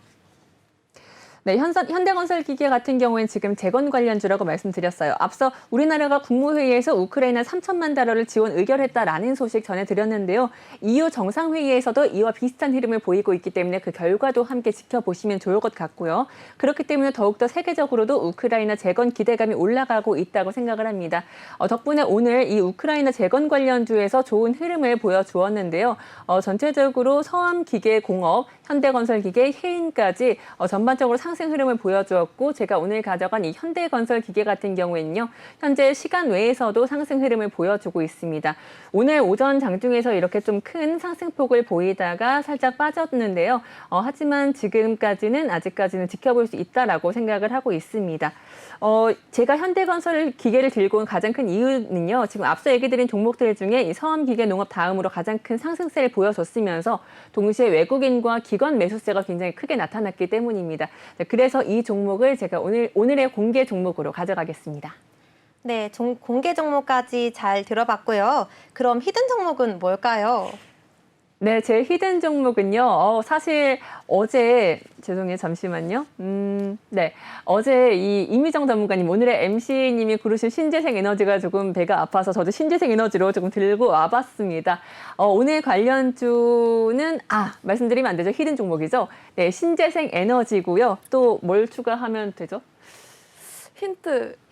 S2: 네, 현대건설기계 같은 경우에는 지금 재건 관련주라고 말씀드렸어요. 앞서 우리나라가 국무회의에서 우크라이나 3천만 달러를 지원 의결했다라는 소식 전해드렸는데요. EU 정상회의에서도 이와 비슷한 흐름을 보이고 있기 때문에 그 결과도 함께 지켜보시면 좋을 것 같고요. 그렇기 때문에 더욱더 세계적으로도 우크라이나 재건 기대감이 올라가고 있다고 생각을 합니다. 덕분에 오늘 이 우크라이나 재건 관련주에서 좋은 흐름을 보여주었는데요. 전체적으로 서암기계공업, 현대건설기계, 해인까지 전반적으로 상승 흐름을 보여주었고 제가 오늘 가져간 이 현대건설기계 같은 경우에는요. 현재 시간 외에서도 상승 흐름을 보여주고 있습니다. 오늘 오전 장중에서 이렇게 좀 큰 상승폭을 보이다가 살짝 빠졌는데요. 하지만 지금까지는 아직까지는 지켜볼 수 있다라고 생각을 하고 있습니다. 제가 현대건설기계를 들고 온 가장 큰 이유는요. 지금 앞서 얘기 드린 종목들 중에 이 서암기계농업 다음으로 가장 큰 상승세를 보여줬으면서 동시에 외국인과 기관 매수세가 굉장히 크게 나타났기 때문입니다. 그래서 이 종목을 제가 오늘의 공개 종목으로 가져가겠습니다.
S1: 네, 공개 종목까지 잘 들어봤고요. 그럼 히든 종목은 뭘까요?
S2: 네, 제 히든 종목은요. 사실 어제 죄송해요, 잠시만요. 네, 어제 이 이미정 전문가님 오늘의 MC님이 고르신 신재생 에너지가 조금 배가 아파서 저도 신재생 에너지로 조금 들고 와봤습니다. 오늘 관련주는 말씀드리면 안 되죠. 히든 종목이죠. 네, 신재생 에너지고요. 또 뭘 추가하면 되죠?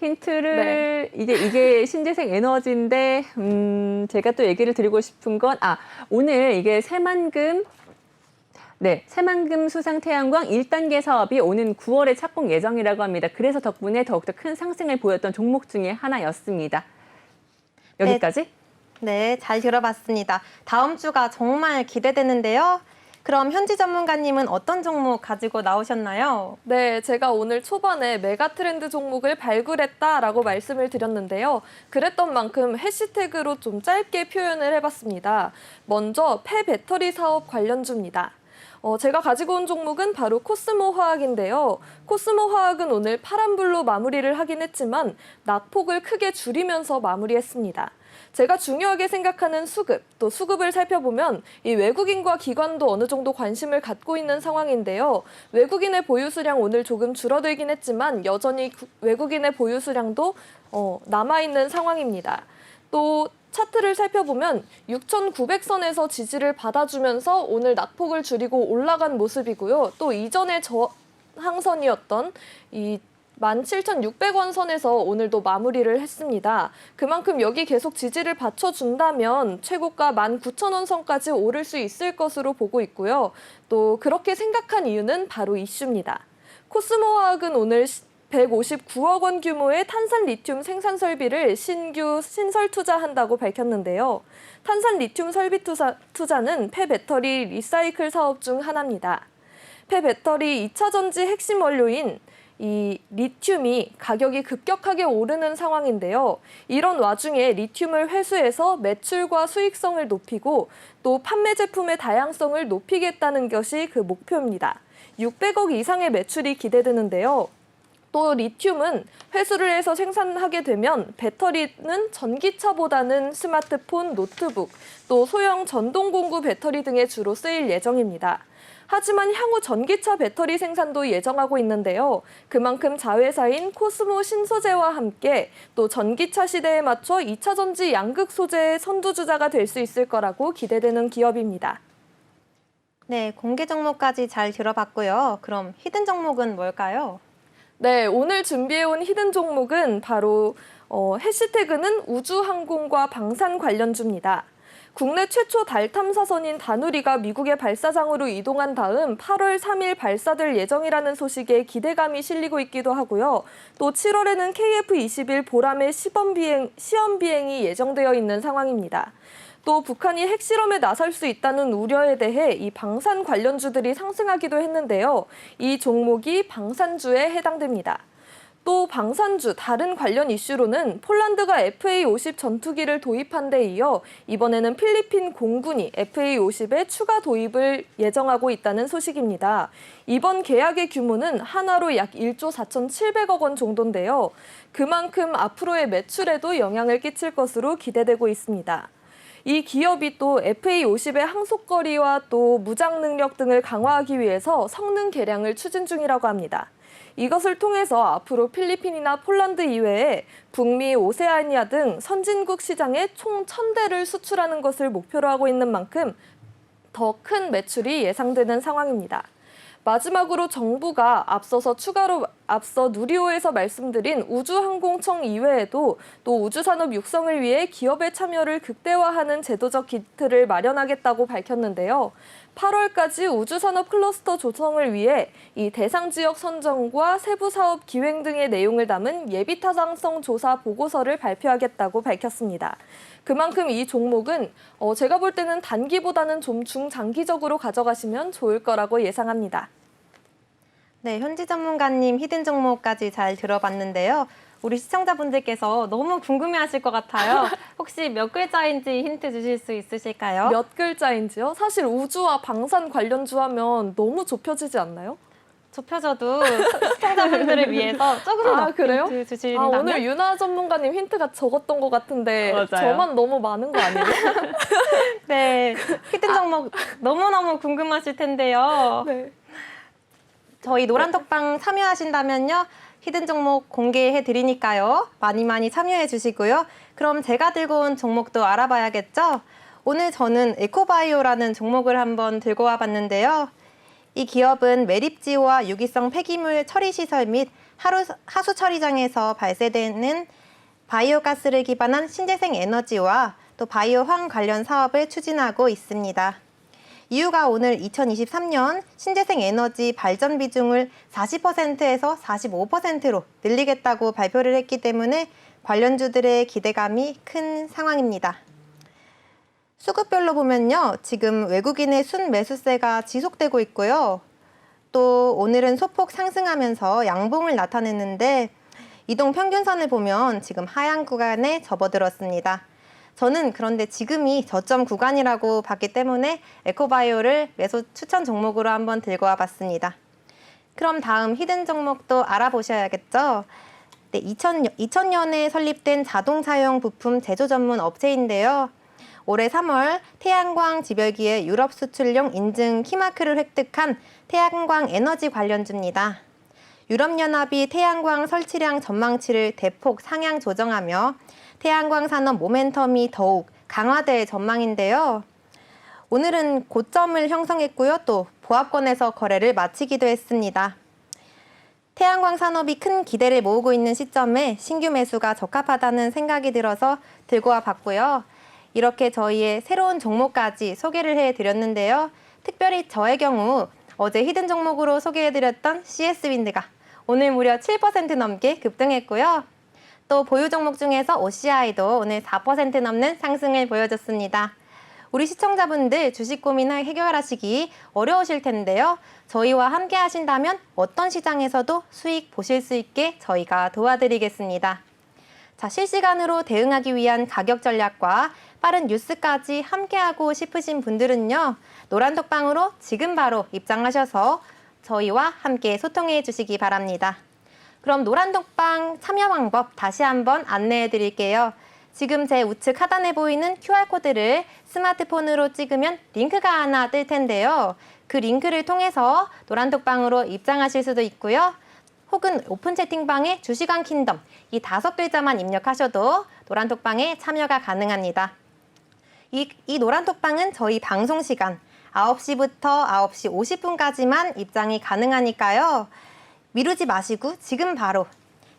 S2: 힌트를
S3: 네.
S2: 이게 신재생 에너지인데 제가 또 얘기를 드리고 싶은 건 오늘 이게 새만금 수상 태양광 1단계 사업이 오는 9월에 착공 예정이라고 합니다. 그래서 덕분에 더욱더 큰 상승을 보였던 종목 중에 하나였습니다. 여기까지?
S1: 네, 잘 들어봤습니다. 다음 주가 정말 기대되는데요. 그럼 현지 전문가님은 어떤 종목 가지고 나오셨나요?
S3: 네, 제가 오늘 초반에 메가 트렌드 종목을 발굴했다라고 말씀을 드렸는데요. 그랬던 만큼 해시태그로 좀 짧게 표현을 해봤습니다. 먼저 폐배터리 사업 관련주입니다. 제가 가지고 온 종목은 바로 코스모 화학인데요. 코스모 화학은 오늘 파란불로 마무리를 하긴 했지만 낙폭을 크게 줄이면서 마무리했습니다. 제가 중요하게 생각하는 수급, 또 수급을 살펴보면 이 외국인과 기관도 어느 정도 관심을 갖고 있는 상황인데요. 외국인의 보유 수량 오늘 조금 줄어들긴 했지만 여전히 외국인의 보유 수량도 남아있는 상황입니다. 또 차트를 살펴보면 6,900선에서 지지를 받아주면서 오늘 낙폭을 줄이고 올라간 모습이고요. 또 이전의 저항선이었던 이 17,600원 선에서 오늘도 마무리를 했습니다. 그만큼 여기 계속 지지를 받쳐준다면 최고가 19,000원 선까지 오를 수 있을 것으로 보고 있고요. 또 그렇게 생각한 이유는 바로 이슈입니다. 코스모화학은 오늘 159억 원 규모의 탄산 리튬 생산 설비를 신규 신설 투자한다고 밝혔는데요. 탄산 리튬 설비 투자는 폐배터리 리사이클 사업 중 하나입니다. 폐배터리 2차 전지 핵심 원료인 이 리튬이 가격이 급격하게 오르는 상황인데요. 이런 와중에 리튬을 회수해서 매출과 수익성을 높이고 또 판매 제품의 다양성을 높이겠다는 것이 그 목표입니다. 600억 이상의 매출이 기대되는데요. 또 리튬은 회수를 해서 생산하게 되면 배터리는 전기차보다는 스마트폰, 노트북, 또 소형 전동 공구 배터리 등에 주로 쓰일 예정입니다. 하지만 향후 전기차 배터리 생산도 예정하고 있는데요. 그만큼 자회사인 코스모 신소재와 함께 또 전기차 시대에 맞춰 2차 전지 양극 소재의 선두주자가 될 수 있을 거라고 기대되는 기업입니다.
S1: 네, 공개 종목까지 잘 들어봤고요. 그럼 히든 종목은 뭘까요?
S3: 네, 오늘 준비해온 히든 종목은 바로 해시태그는 우주항공과 방산 관련주입니다. 국내 최초 달 탐사선인 다누리가 미국의 발사장으로 이동한 다음 8월 3일 발사될 예정이라는 소식에 기대감이 실리고 있기도 하고요. 또 7월에는 KF-21 보람의 시험 비행이 예정되어 있는 상황입니다. 또 북한이 핵실험에 나설 수 있다는 우려에 대해 이 방산 관련주들이 상승하기도 했는데요. 이 종목이 방산주에 해당됩니다. 또 방산주 다른 관련 이슈로는 폴란드가 FA-50 전투기를 도입한 데 이어 이번에는 필리핀 공군이 FA-50의 추가 도입을 예정하고 있다는 소식입니다. 이번 계약의 규모는 하나로 약 1조 4,700억 원 정도인데요. 그만큼 앞으로의 매출에도 영향을 끼칠 것으로 기대되고 있습니다. 이 기업이 또 FA-50의 항속거리와 또 무장 능력 등을 강화하기 위해서 성능 개량을 추진 중이라고 합니다. 이것을 통해서 앞으로 필리핀이나 폴란드 이외에 북미, 오세아니아 등 선진국 시장에 총 1,000대를 수출하는 것을 목표로 하고 있는 만큼 더 큰 매출이 예상되는 상황입니다. 마지막으로 정부가 앞서 누리호에서 말씀드린 우주항공청 이외에도 또 우주산업 육성을 위해 기업의 참여를 극대화하는 제도적 기틀을 마련하겠다고 밝혔는데요. 8월까지 우주산업 클러스터 조성을 위해 이 대상 지역 선정과 세부 사업 기획 등의 내용을 담은 예비 타당성 조사 보고서를 발표하겠다고 밝혔습니다. 그만큼 이 종목은 제가 볼 때는 단기보다는 좀 중장기적으로 가져가시면 좋을 거라고 예상합니다.
S1: 네, 현지 전문가님 히든 종목까지 잘 들어봤는데요. 우리 시청자분들께서 너무 궁금해하실 것 같아요. 혹시 몇 글자인지 힌트 주실 수 있으실까요?
S3: 몇 글자인지요? 사실 우주와 방산 관련주 하면 너무 좁혀지지 않나요?
S1: 좁혀져도 시청자분들을 위해서 조금만
S3: 그래요?
S1: 힌트 주신다면?
S3: 오늘 윤아 전문가님 힌트가 적었던 것 같은데
S2: 맞아요.
S3: 저만 너무 많은 거 아니에요?
S1: 네, 히든 종목 너무너무 궁금하실 텐데요.
S3: 네.
S1: 저희 노란톡방 참여하신다면요. 히든 종목 공개해 드리니까요. 많이 참여해 주시고요. 그럼 제가 들고 온 종목도 알아봐야겠죠? 오늘 저는 에코바이오라는 종목을 한번 들고 와봤는데요. 이 기업은 매립지와 유기성 폐기물 처리 시설 및 하수 처리장에서 발생되는 바이오가스를 기반한 신재생 에너지와 또 바이오 화학 관련 사업을 추진하고 있습니다. 이유가 오늘 2023년 신재생 에너지 발전 비중을 40%에서 45%로 늘리겠다고 발표를 했기 때문에 관련주들의 기대감이 큰 상황입니다. 수급별로 보면요. 지금 외국인의 순매수세가 지속되고 있고요. 또 오늘은 소폭 상승하면서 양봉을 나타냈는데 이동 평균선을 보면 지금 하향 구간에 접어들었습니다. 저는 그런데 지금이 저점 구간이라고 봤기 때문에 에코바이오를 매수 추천 종목으로 한번 들고 와봤습니다. 그럼 다음 히든 종목도 알아보셔야겠죠? 네, 2000년에 설립된 자동차용 부품 제조 전문 업체인데요. 올해 3월 태양광 집열기의 유럽 수출용 인증 키마크를 획득한 태양광 에너지 관련주입니다. 유럽연합이 태양광 설치량 전망치를 대폭 상향 조정하며 태양광 산업 모멘텀이 더욱 강화될 전망인데요. 오늘은 고점을 형성했고요. 또 보합권에서 거래를 마치기도 했습니다. 태양광 산업이 큰 기대를 모으고 있는 시점에 신규 매수가 적합하다는 생각이 들어서 들고 와봤고요. 이렇게 저희의 새로운 종목까지 소개를 해드렸는데요. 특별히 저의 경우 어제 히든 종목으로 소개해드렸던 CS윈드가 오늘 무려 7% 넘게 급등했고요. 또 보유 종목 중에서 OCI도 오늘 4% 넘는 상승을 보여줬습니다. 우리 시청자분들 주식 고민 해결하시기 어려우실 텐데요. 저희와 함께 하신다면 어떤 시장에서도 수익 보실 수 있게 저희가 도와드리겠습니다. 자, 실시간으로 대응하기 위한 가격 전략과 빠른 뉴스까지 함께하고 싶으신 분들은요. 노란톡방으로 지금 바로 입장하셔서 저희와 함께 소통해 주시기 바랍니다. 그럼 노란톡방 참여 방법 다시 한번 안내해 드릴게요. 지금 제 우측 하단에 보이는 QR코드를 스마트폰으로 찍으면 링크가 하나 뜰 텐데요. 그 링크를 통해서 노란톡방으로 입장하실 수도 있고요. 혹은 오픈 채팅방에 주식왕 킹덤 이 5글자만 입력하셔도 노란톡방에 참여가 가능합니다. 이 노란톡방은 저희 방송 시간 9시부터 9시 50분까지만 입장이 가능하니까요. 미루지 마시고 지금 바로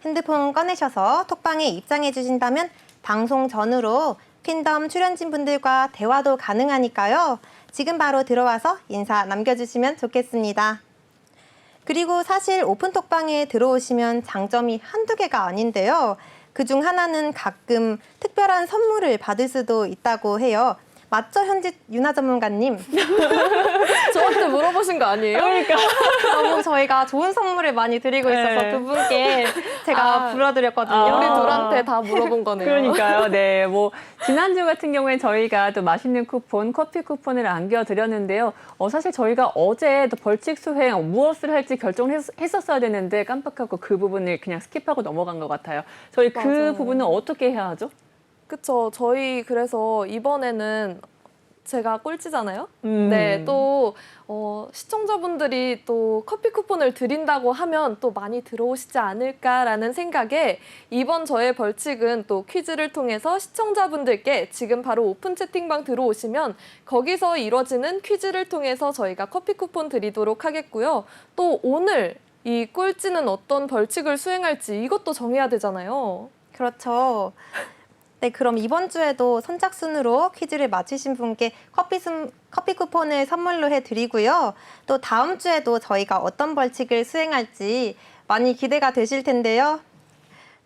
S1: 핸드폰 꺼내셔서 톡방에 입장해 주신다면 방송 전후로 퀸덤 출연진 분들과 대화도 가능하니까요. 지금 바로 들어와서 인사 남겨주시면 좋겠습니다. 그리고 사실 오픈톡방에 들어오시면 장점이 한두 개가 아닌데요. 그중 하나는 가끔 특별한 선물을 받을 수도 있다고 해요. 맞죠, 현지 윤아 전문가님?
S3: 저한테 물어보신 거 아니에요?
S2: 그러니까.
S1: 너무 저희가 좋은 선물을 많이 드리고 있어서
S2: 네.
S1: 두 분께 제가 불러드렸거든요.
S3: 우리
S2: 아.
S3: 둘한테 다 물어본 거네요.
S2: 그러니까요. 네. 뭐 지난주 같은 경우에 저희가 또 맛있는 쿠폰, 커피 쿠폰을 안겨드렸는데요. 사실 저희가 어제 또 벌칙 수행 무엇을 할지 결정을 했었어야 되는데 깜빡하고 그 부분을 그냥 스킵하고 넘어간 것 같아요. 저희 그
S3: 맞아요.
S2: 부분은 어떻게 해야 하죠?
S3: 그쵸. 저희 그래서 이번에는 제가 꼴찌잖아요.
S2: 음.
S3: 네, 또 시청자분들이 또 커피 쿠폰을 드린다고 하면 또 많이 들어오시지 않을까라는 생각에 이번 저의 벌칙은 또 퀴즈를 통해서 시청자분들께 지금 바로 오픈 채팅방 들어오시면 거기서 이뤄지는 퀴즈를 통해서 저희가 커피 쿠폰 드리도록 하겠고요. 또 오늘 이 꼴찌는 어떤 벌칙을 수행할지 이것도 정해야 되잖아요.
S1: 그렇죠. 네, 그럼 이번 주에도 선착순으로 퀴즈를 맞히신 분께 커피 쿠폰을 선물로 해드리고요. 또 다음 주에도 저희가 어떤 벌칙을 수행할지 많이 기대가 되실 텐데요.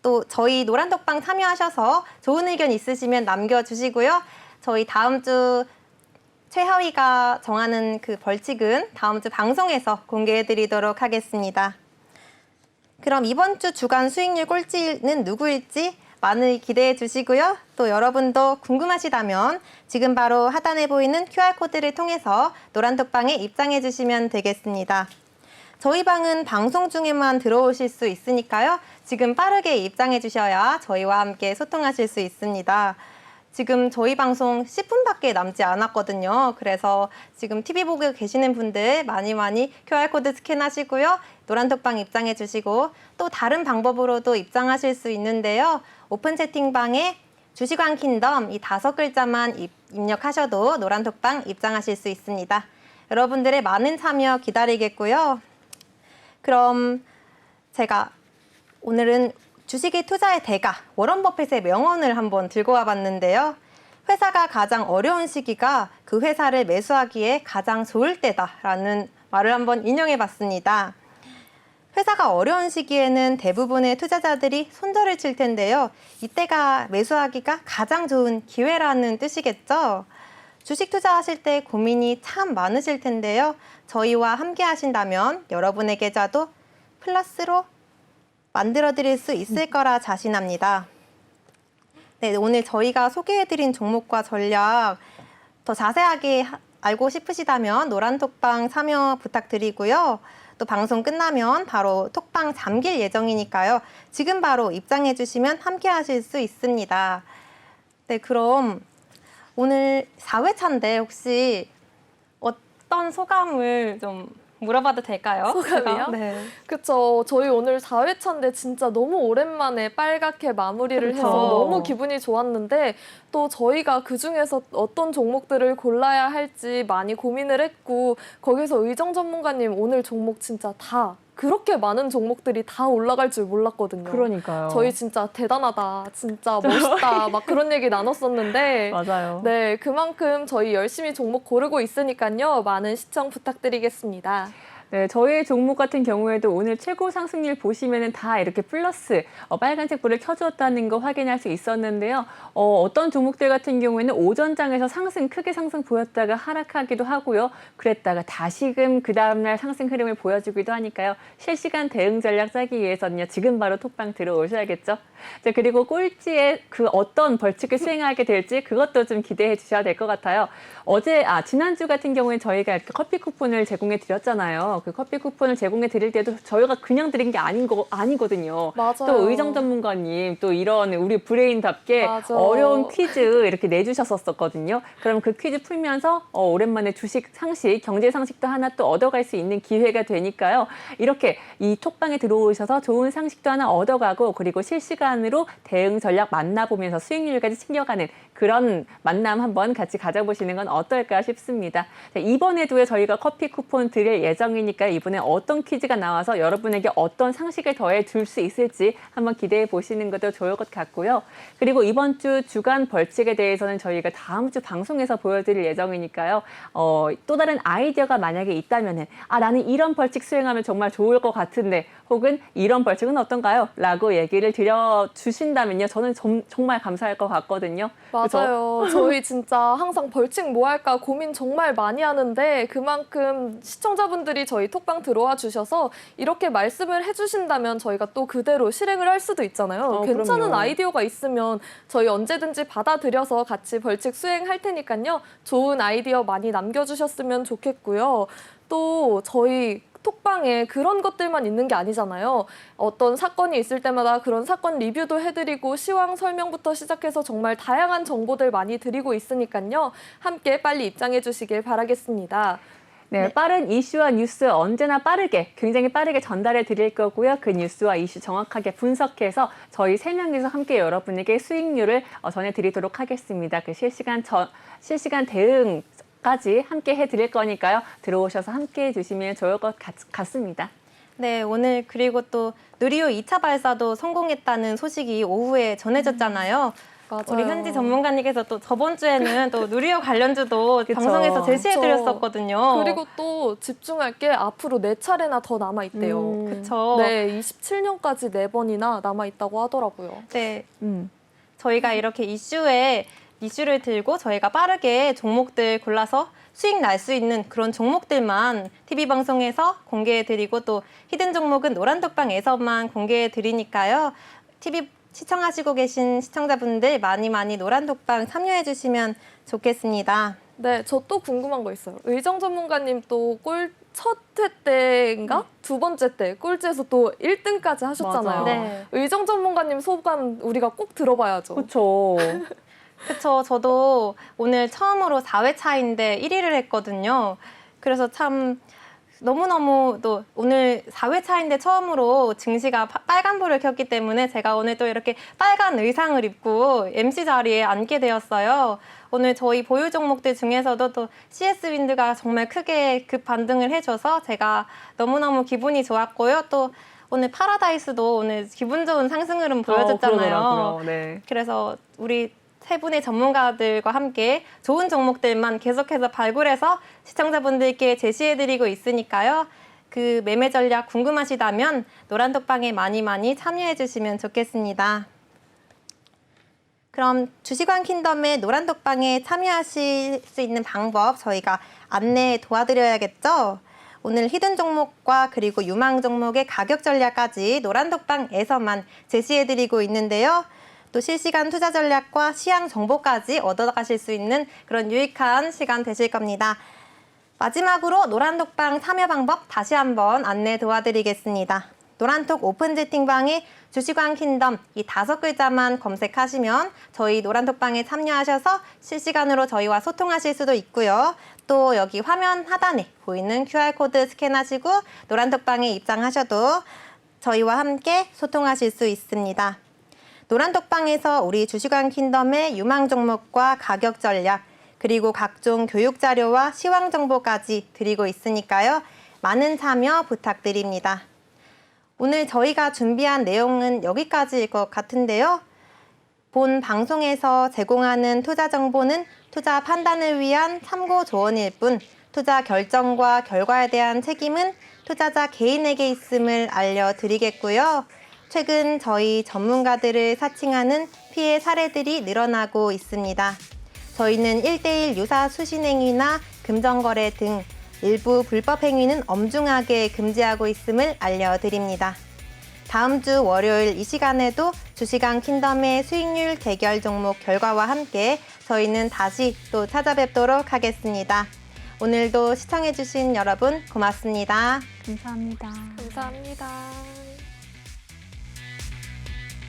S1: 또 저희 노란톡방 참여하셔서 좋은 의견 있으시면 남겨주시고요. 저희 다음 주 최하위가 정하는 그 벌칙은 다음 주 방송에서 공개해드리도록 하겠습니다. 그럼 이번 주 주간 수익률 꼴찌는 누구일지 많이 기대해 주시고요. 또 여러분도 궁금하시다면 지금 바로 하단에 보이는 QR코드를 통해서 노란톡방에 입장해 주시면 되겠습니다. 저희 방은 방송 중에만 들어오실 수 있으니까요. 지금 빠르게 입장해 주셔야 저희와 함께 소통하실 수 있습니다. 지금 저희 방송 10분밖에 남지 않았거든요. 그래서 지금 TV 보고 계시는 분들 많이 QR코드 스캔하시고요. 노란톡방 입장해 주시고 또 다른 방법으로도 입장하실 수 있는데요. 오픈 채팅방에 주식왕 킹덤 이 5글자만 입력하셔도 노란톡방 입장하실 수 있습니다. 여러분들의 많은 참여 기다리겠고요. 그럼 제가 오늘은 주식의 투자의 대가 워런 버핏의 명언을 한번 들고 와봤는데요. 회사가 가장 어려운 시기가 그 회사를 매수하기에 가장 좋을 때다라는 말을 한번 인용해봤습니다. 회사가 어려운 시기에는 대부분의 투자자들이 손절을 칠 텐데요. 이때가 매수하기가 가장 좋은 기회라는 뜻이겠죠. 주식 투자하실 때 고민이 참 많으실 텐데요. 저희와 함께 하신다면 여러분의 계좌도 플러스로 만들어드릴 수 있을 거라 자신합니다. 네, 오늘 저희가 소개해드린 종목과 전략 더 자세하게 알고 싶으시다면 노란톡방 참여 부탁드리고요. 또 방송 끝나면 바로 톡방 잠길 예정이니까요. 지금 바로 입장해 주시면 함께 하실 수 있습니다. 네, 그럼 오늘 4회차인데 혹시 어떤 소감을 좀 물어봐도 될까요?
S3: 소감이요?
S1: 네.
S3: 그쵸. 저희 오늘 4회차인데 진짜 너무 오랜만에 빨갛게 마무리를
S2: 그렇죠.
S3: 해서 너무 기분이 좋았는데 또 저희가 그중에서 어떤 종목들을 골라야 할지 많이 고민을 했고 거기서 의정 전문가님 오늘 종목 진짜 다 그렇게 많은 종목들이 다 올라갈 줄 몰랐거든요.
S2: 그러니까요.
S3: 저희 진짜 대단하다, 진짜 멋있다 막 그런 얘기 나눴었는데
S2: 맞아요.
S3: 네, 그만큼 저희 열심히 종목 고르고 있으니까요. 많은 시청 부탁드리겠습니다.
S2: 네, 저희 종목 같은 경우에도 오늘 최고 상승률 보시면은 다 이렇게 플러스 빨간색 불을 켜주었다는 거 확인할 수 있었는데요. 어떤 종목들 같은 경우에는 오전장에서 크게 상승 보였다가 하락하기도 하고요. 그랬다가 다시금 그 다음날 상승 흐름을 보여주기도 하니까요. 실시간 대응 전략 짜기 위해서는요. 지금 바로 톡방 들어오셔야겠죠. 자, 그리고 꼴찌에 그 어떤 벌칙을 수행하게 될지 그것도 좀 기대해 주셔야 될 것 같아요. 지난주 같은 경우에 저희가 이렇게 커피 쿠폰을 제공해 드렸잖아요. 그 커피 쿠폰을 제공해 드릴 때도 저희가 그냥 드린 게 아니거든요.
S3: 맞아요.
S2: 또 의정 전문가님 또 이런 우리 브레인답게
S3: 맞아.
S2: 어려운 퀴즈 이렇게 내주셨었거든요. 그럼 그 퀴즈 풀면서 오랜만에 주식 상식, 경제 상식도 하나 또 얻어갈 수 있는 기회가 되니까요. 이렇게 이 톡방에 들어오셔서 좋은 상식도 하나 얻어가고 그리고 실시간으로 대응 전략 만나보면서 수익률까지 챙겨가는 그런 만남 한번 같이 가져보시는 건 어떨까 싶습니다. 자, 이번에도 저희가 커피 쿠폰 드릴 예정이니까 테니까 이번에 어떤 퀴즈가 나와서 여러분에게 어떤 상식을 더해 줄 수 있을지 한번 기대해 보시는 것도 좋을 것 같고요. 그리고 이번 주 주간 벌칙에 대해서는 저희가 다음 주 방송에서 보여드릴 예정이니까요. 또 다른 아이디어가 만약에 있다면은 나는 이런 벌칙 수행하면 정말 좋을 것 같은데 혹은 이런 벌칙은 어떤가요? 라고 얘기를 드려주신다면요. 저는 정말 감사할 것 같거든요.
S3: 맞아요. 저희 진짜 항상 벌칙 뭐 할까 고민 정말 많이 하는데 그만큼 시청자분들이 저희 톡방 들어와 주셔서 이렇게 말씀을 해주신다면 저희가 또 그대로 실행을 할 수도 있잖아요. 괜찮은
S2: 그럼요.
S3: 아이디어가 있으면 저희 언제든지 받아들여서 같이 벌칙 수행할 테니까요. 좋은 아이디어 많이 남겨주셨으면 좋겠고요. 또 저희 톡방에 그런 것들만 있는 게 아니잖아요. 어떤 사건이 있을 때마다 그런 사건 리뷰도 해드리고 시황 설명부터 시작해서 정말 다양한 정보들 많이 드리고 있으니까요. 함께 빨리 입장해 주시길 바라겠습니다.
S2: 네, 빠른 이슈와 뉴스 언제나 굉장히 빠르게 전달해 드릴 거고요. 그 뉴스와 이슈 정확하게 분석해서 저희 3명이서 함께 여러분에게 수익률을 전해드리도록 하겠습니다. 그 실시간 대응까지 함께 해드릴 거니까요. 들어오셔서 함께 해주시면 좋을 것 같습니다.
S1: 네, 오늘 그리고 또 누리호 2차 발사도 성공했다는 소식이 오후에 전해졌잖아요.
S3: 맞아요.
S1: 우리 현지 전문가님께서 또 저번 주에는 또 누리호 관련주도
S2: 그쵸.
S1: 방송에서 제시해드렸었거든요.
S3: 그리고 또 집중할 게 앞으로 4차례나 더 남아있대요.
S1: 그쵸.
S3: 네, 27년까지 4번이나 남아있다고 하더라고요.
S1: 네,
S2: 음.
S1: 저희가 이렇게 이슈를 들고 저희가 빠르게 종목들 골라서 수익 날 수 있는 그런 종목들만 TV 방송에서 공개해드리고 또 히든 종목은 노란톡방에서만 공개해드리니까요. TV 시청하시고 계신 시청자분들 많이 노란톡방 참여해주시면 좋겠습니다.
S3: 네, 저 또 궁금한 거 있어요. 의정 전문가님 또 첫 회 때인가? 두 번째 때 꼴찌에서 또 1등까지 하셨잖아요.
S2: 맞아.
S1: 네.
S3: 의정 전문가님 소감 우리가 꼭 들어봐야죠.
S2: 그렇죠.
S1: 그쵸. 저도 오늘 처음으로 4회 차인데 1위를 했거든요. 그래서 참 너무너무 또 오늘 4회 차인데 처음으로 증시가 빨간불을 켰기 때문에 제가 오늘 또 이렇게 빨간 의상을 입고 MC 자리에 앉게 되었어요. 오늘 저희 보유 종목들 중에서도 또 CS윈드가 정말 크게 급반등을 해줘서 제가 너무너무 기분이 좋았고요. 또 오늘 파라다이스도 오늘 기분 좋은 상승 흐름 보여줬잖아요.
S2: 그러더라고요. 네.
S1: 그래서 우리 세 분의 전문가들과 함께 좋은 종목들만 계속해서 발굴해서 시청자분들께 제시해드리고 있으니까요. 그 매매 전략 궁금하시다면 노란톡방에 많이 참여해주시면 좋겠습니다. 그럼 주식왕 킹덤의 노란톡방에 참여하실 수 있는 방법 저희가 안내 도와드려야겠죠? 오늘 히든 종목과 그리고 유망 종목의 가격 전략까지 노란톡방에서만 제시해드리고 있는데요. 또 실시간 투자 전략과 시황 정보까지 얻어가실 수 있는 그런 유익한 시간 되실 겁니다. 마지막으로 노란톡방 참여 방법 다시 한번 안내 도와드리겠습니다. 노란톡 오픈 채팅방에 주식왕 킹덤 이 5글자만 검색하시면 저희 노란톡방에 참여하셔서 실시간으로 저희와 소통하실 수도 있고요. 또 여기 화면 하단에 보이는 QR코드 스캔하시고 노란톡방에 입장하셔도 저희와 함께 소통하실 수 있습니다. 노란톡방에서 우리 주식왕 킹덤의 유망 종목과 가격 전략 그리고 각종 교육 자료와 시황 정보까지 드리고 있으니까요. 많은 참여 부탁드립니다. 오늘 저희가 준비한 내용은 여기까지일 것 같은데요. 본 방송에서 제공하는 투자 정보는 투자 판단을 위한 참고 조언일 뿐 투자 결정과 결과에 대한 책임은 투자자 개인에게 있음을 알려드리겠고요. 최근 저희 전문가들을 사칭하는 피해 사례들이 늘어나고 있습니다. 저희는 1:1 유사 수신행위나 금전거래 등 일부 불법 행위는 엄중하게 금지하고 있음을 알려드립니다. 다음 주 월요일 이 시간에도 주식왕 킹덤의 수익률 대결 종목 결과와 함께 저희는 다시 또 찾아뵙도록 하겠습니다. 오늘도 시청해주신 여러분 고맙습니다.
S2: 감사합니다.
S3: 감사합니다.